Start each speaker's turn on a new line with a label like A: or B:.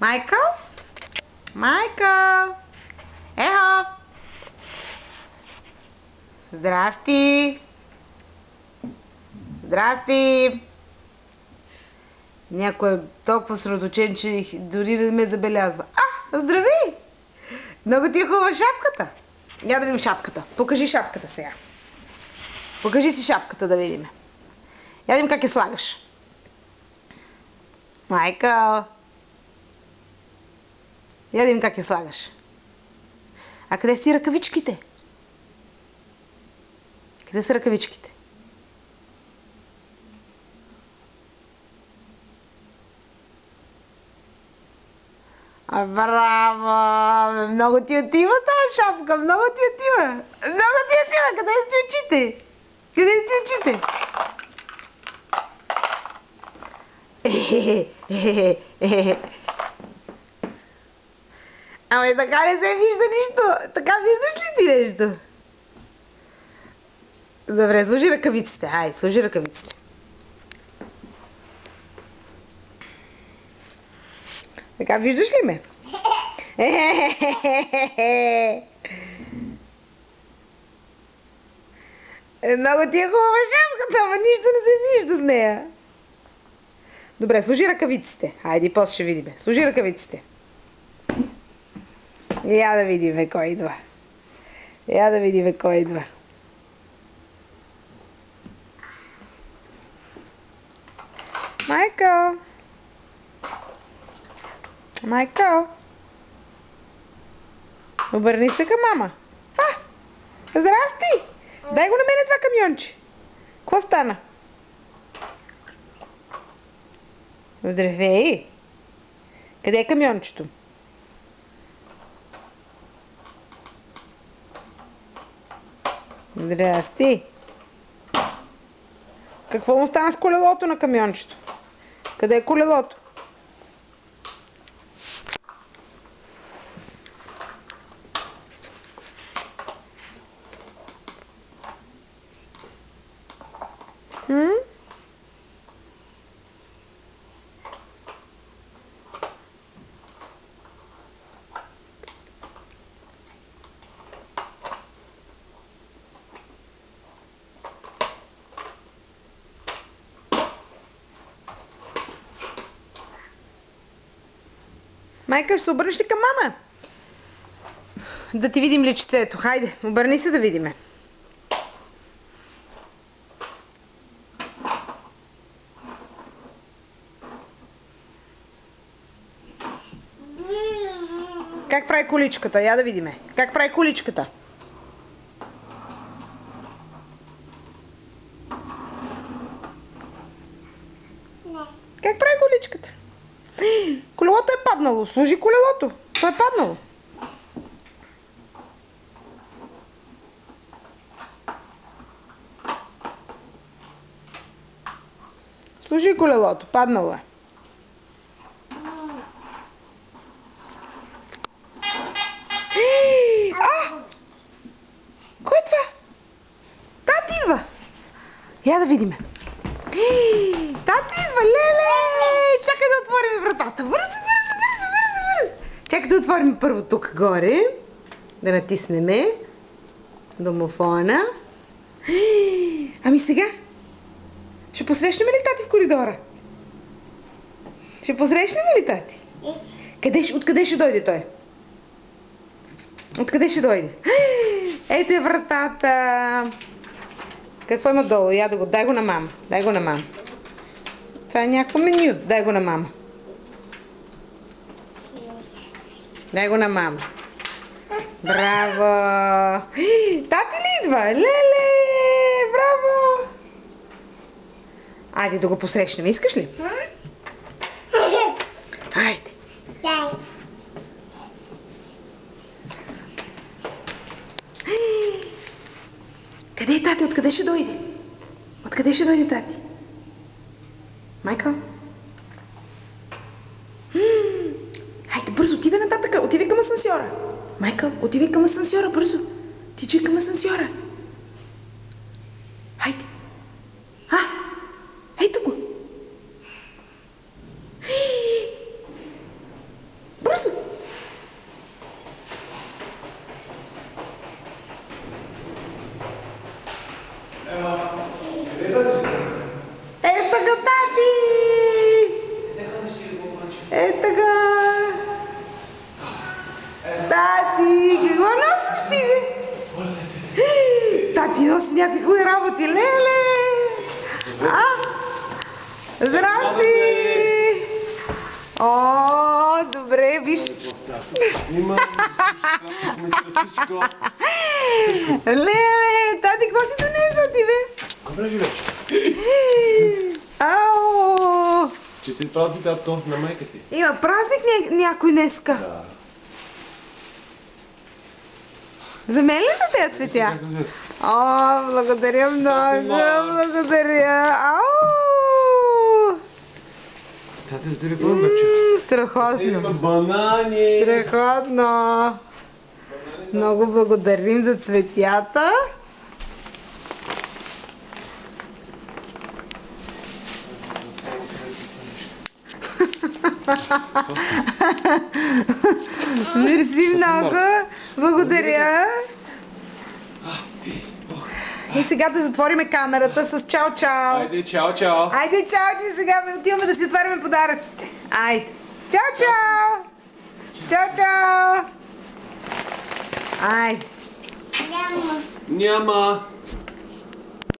A: Майкъл? Майкъл! Ехо! Здрасти! Здрасти! Някой е толкова средоточен, че дори не ме забелязва. Здрави! Много ти е хубава шапката. Я да видим шапката. Покажи шапката сега. Покажи си шапката да видим. Я да видим как я слагаш. Майкъл! Я да видим как я слагаш. А къде са ти ръкавичките? Къде са ръкавичките? Браво! Много ти отива тази шапка! Много ти отива! Много ти отива! Къде са ти очите? Къде са ти очите? Ама така не се вижда нищо. Така виждаш ли ти нещо? Добре, сложи ръкавиците. Хайде, сложи ръкавиците. Така виждаш ли ме? Много ти е хубава шапката, ама нищо не се вижда с нея. Добре, сложи ръкавиците. Хайде, после ще видим. Сложи ръкавиците. Я да видим кой идва. Я да видим кой идва. Майкъл! Майкъл! Обърни се към мама. Здрасти! Дай го на мене това камионче. Какво стана? Здравей! Къде е камиончето? Здрасти! Какво му стана с колелото на камиончето? Къде е колелото? Майка, ще се обърнеш ли към мама? Да ти видим личицето. Хайде, обърни се да видиме. Как прави количката? Я да видиме. Как прави количката? Как прави количката? Колелото е паднало. Служи колелото. То е паднало. Служи колелото. Паднало е. Кой е това? Тати идва. Я да видиме. Тати идва. Леле! Чакай да отворим вратата. Бързо, бързо, бързо, бързо, бързо. Чакай да отворим първо тук горе. Да натиснеме домофона. Ами сега? Ще посрещнем ли тати в коридора? Ще посрещнем ли тати? Откъде ще дойде той? Откъде ще дойде? Ето е вратата. Какво има долу? Я да го. Дай го на мама. Дай го на мама. Това е някакво меню. Дай го на мама. Дай го на мама. Браво! Тати ли идва? Леле! Браво! Айде да го посрещнем. Искаш ли? Айде. Къде е тати? Откъде ще дойде? Откъде ще дойде тати? Майкъл? Хайде, бързо, отивай нататък. Отивай към асансьора. Майкъл, отивай към асансьора, бързо. Тичай към асансьора. Хайде. Ето го. някакви хубави работи. Леле! Здрасти! О, добре, виж. Леле, тати, какво си донесъл ти, бе?
B: Добре, живеш.
A: Ау!
B: Честит празник, татко, на майка ти.
A: Има празник някой днеска.
B: Да.
A: За мен ли са тези цветя? О, благодаря много, благодаря. Ау!
B: Тате, за тебе пълно бепче.
A: Страхотно.
B: Банани.
A: Страхотно. Много благодарим за цветята. Мерси много. Благодаря. И сега да затвориме камерата с чао-чао.
B: Айде, чао-чао.
A: Айде, чао, че сега отиваме да си отваряме подаръците. Айде. Чао-чао. Чао-чао. Айде.
B: Няма.